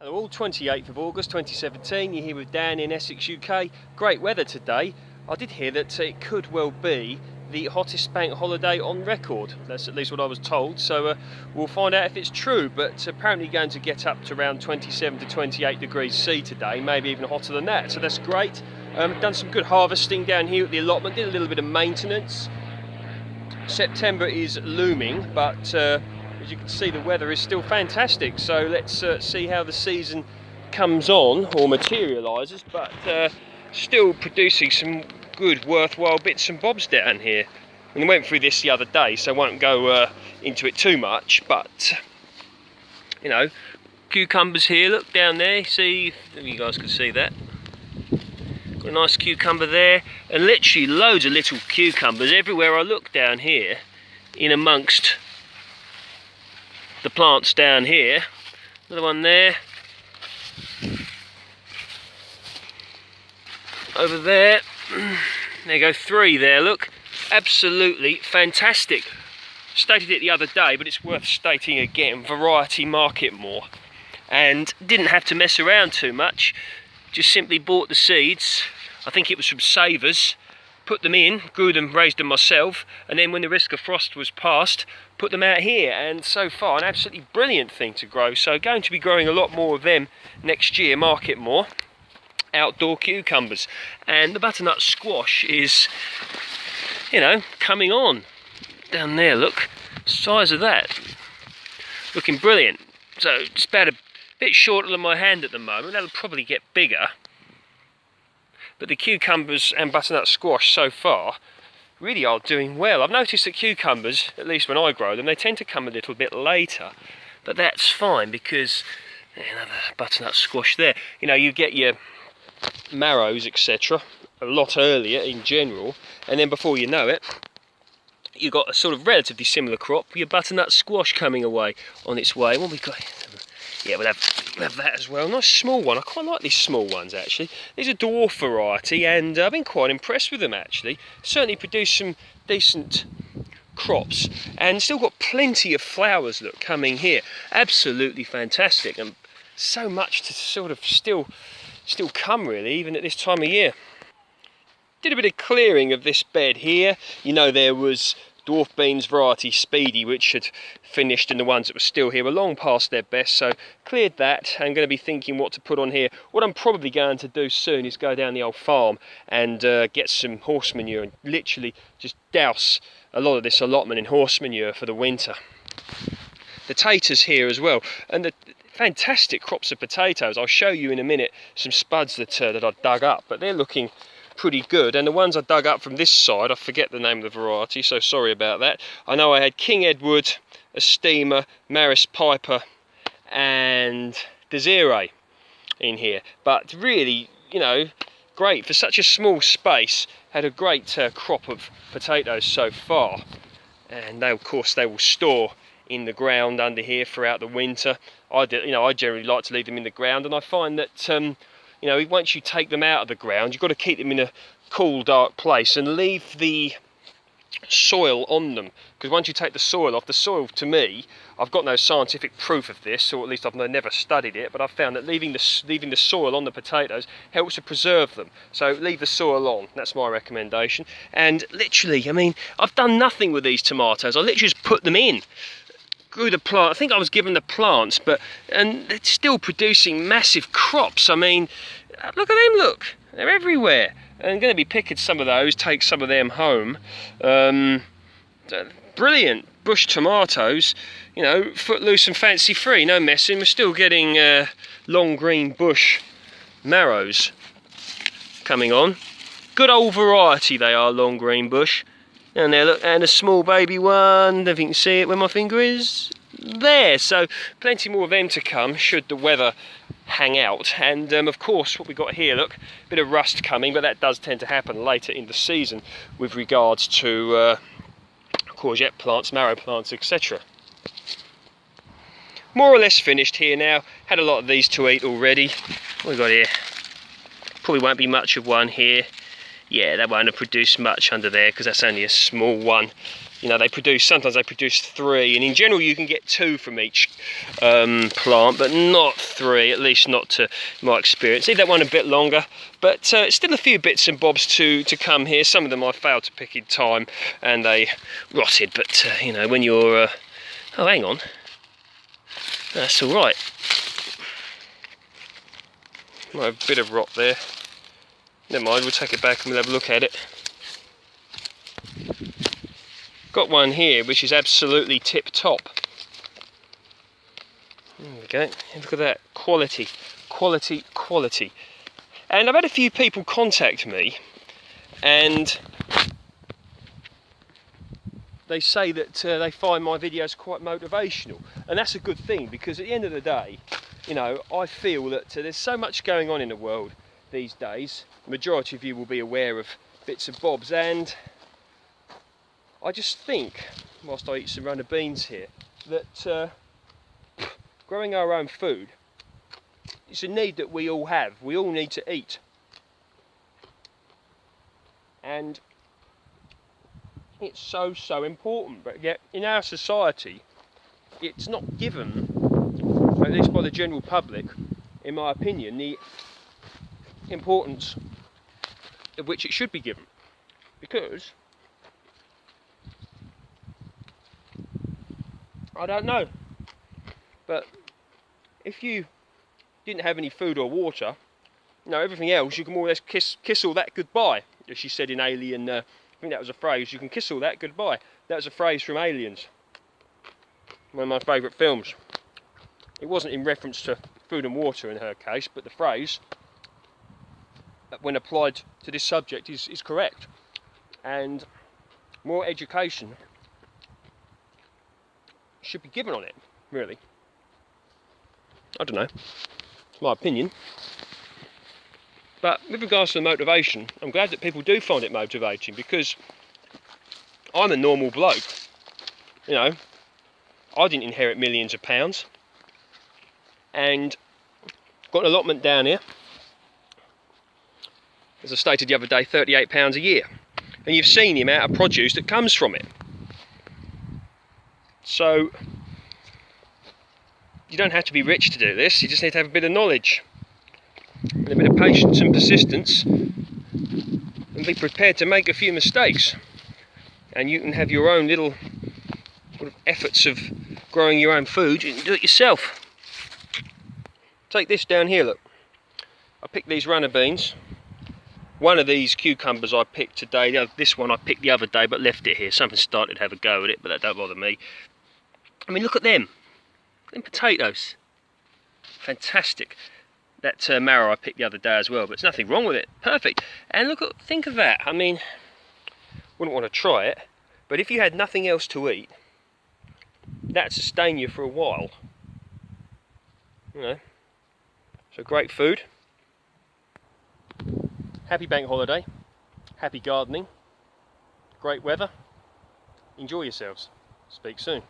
Hello all, 28th of August 2017, you're here with Dan in Essex, UK. Great weather today. I did hear that it could well be the hottest bank holiday on record. That's at least what I was told, so we'll find out if it's true, but apparently going to get up to around 27 to 28 degrees C today, maybe even hotter than that, so that's great. Done some good harvesting down here at the allotment, did a little bit of maintenance. September is looming, but as you can see, the weather is still fantastic, so let's see how the season comes on or materialises, but still producing some good worthwhile bits and bobs down here. And I went through this the other day, so I won't go into it too much, but you know, cucumbers here, look down there, see if you guys can see that. Got a nice cucumber there, and literally loads of little cucumbers everywhere I look down here, in amongst the plants down here. Another one there, over there, there you go, three there, look, absolutely fantastic. Stated it the other day, but it's worth stating again, variety market more, and didn't have to mess around too much, just simply bought the seeds, I think it was from Savers, put them in, grew them, raised them myself, and then when the risk of frost was past, put them out here, and so far an absolutely brilliant thing to grow. So going to be growing a lot more of them next year, market more, outdoor cucumbers. And the butternut squash is, you know, coming on. Down there, look, size of that, looking brilliant. So it's about a bit shorter than my hand at the moment, that'll probably get bigger. But the cucumbers and butternut squash so far really are doing well. I've noticed that cucumbers, at least when I grow them, they tend to come a little bit later. But that's fine because, another butternut squash there, you know, you get your marrows, etc. a lot earlier in general, and then before you know it, you've got a sort of relatively similar crop, your butternut squash coming away on its way. What we got? Yeah, we'll have that as well. Nice small one. I quite like these small ones actually. These are dwarf variety, and I've been quite impressed with them actually. Certainly produced some decent crops, and still got plenty of flowers, look, coming here. Absolutely fantastic, and so much to sort of still come really, even at this time of year. Did a bit of clearing of this bed here. You know, there was dwarf beans variety Speedy, which had finished, and the ones that were still here were long past their best, so cleared that. I'm going to be thinking what to put on here. What I'm probably going to do soon is go down the old farm and get some horse manure and literally just douse a lot of this allotment in horse manure for the winter. The taters here as well, and the fantastic crops of potatoes. I'll show you in a minute some spuds that I dug up, but they're looking pretty good. And the ones I dug up from this side, I forget the name of the variety, so sorry about that. I know I had King Edward, a Steamer, Maris Piper and Desiree in here, but really, you know, great for such a small space. Had a great crop of potatoes so far, and they, of course, they will store in the ground under here throughout the winter. I generally like to leave them in the ground, and I find that you know, once you take them out of the ground, you've got to keep them in a cool, dark place and leave the soil on them, because once you take the soil off, the soil, to me, I've got no scientific proof of this, or at least I've never studied it, but I've found that leaving the soil on the potatoes helps to preserve them. So leave the soil on, that's my recommendation. And literally, I mean, I've done nothing with these tomatoes, I literally just put them in. Grew the plant, I think I was given the plants, and they're still producing massive crops. I mean, look at them, look, they're everywhere. And I'm going to be picking some of those, take some of them home. Brilliant bush tomatoes, you know, footloose and fancy free, no messing. We're still getting long green bush marrows coming on. Good old variety they are, long green bush. And there, look, and a small baby one, I don't know if you can see it where my finger is, there. So plenty more of them to come should the weather hang out. And of course, what we got here, look, a bit of rust coming, but that does tend to happen later in the season with regards to courgette plants, marrow plants, etc. More or less finished here now. Had a lot of these to eat already. What we got here? Probably won't be much of one here. Yeah, that won't have produced much under there because that's only a small one. you know, sometimes they produce 3, and in general you can get 2 from each plant, but not 3, at least not to my experience. Leave that one a bit longer, but still a few bits and bobs to come here. Some of them I failed to pick in time and they rotted, but you know, when you're oh, hang on, that's all right. Might have a bit of rot there. Never mind, we'll take it back and we'll have a look at it. Got one here which is absolutely tip top. There we go. Look at that. Quality, quality, quality. And I've had a few people contact me and they say that they find my videos quite motivational, and that's a good thing, because at the end of the day, you know, I feel that there's so much going on in the world these days. The majority of you will be aware of bits and bobs, and I just think, whilst I eat some runner beans here, that growing our own food is a need that we all have. We all need to eat. And it's so important, but yet in our society it's not given, at least by the general public, in my opinion, the importance of which it should be given. Because I don't know, but if you didn't have any food or water, you know, everything else you can more or less kiss all that goodbye, as she said in Alien. I think that was a phrase, you can kiss all that goodbye. That was a phrase from Aliens, one of my favourite films. It wasn't in reference to food and water in her case, but the phrase, when applied to this subject, is correct. And more education should be given on it, really. I don't know, it's my opinion. But with regards to the motivation, I'm glad that people do find it motivating, because I'm a normal bloke. You know, I didn't inherit millions of pounds, and got an allotment down here, as I stated the other day, £38 a year. And you've seen the amount of produce that comes from it. So, you don't have to be rich to do this, you just need to have a bit of knowledge, and a bit of patience and persistence, and be prepared to make a few mistakes, and you can have your own little sort of efforts of growing your own food and do it yourself. Take this down here, look. I picked these runner beans. One of these cucumbers I picked today, this one I picked the other day but left it here. Something started to have a go at it, but that don't bother me. I mean, look at them. Them potatoes. Fantastic. That marrow I picked the other day as well, but there's nothing wrong with it. Perfect. And look, think of that. I mean, wouldn't want to try it, but if you had nothing else to eat, that'd sustain you for a while. You know, so great food. Happy bank holiday. Happy gardening. Great weather. Enjoy yourselves. Speak soon.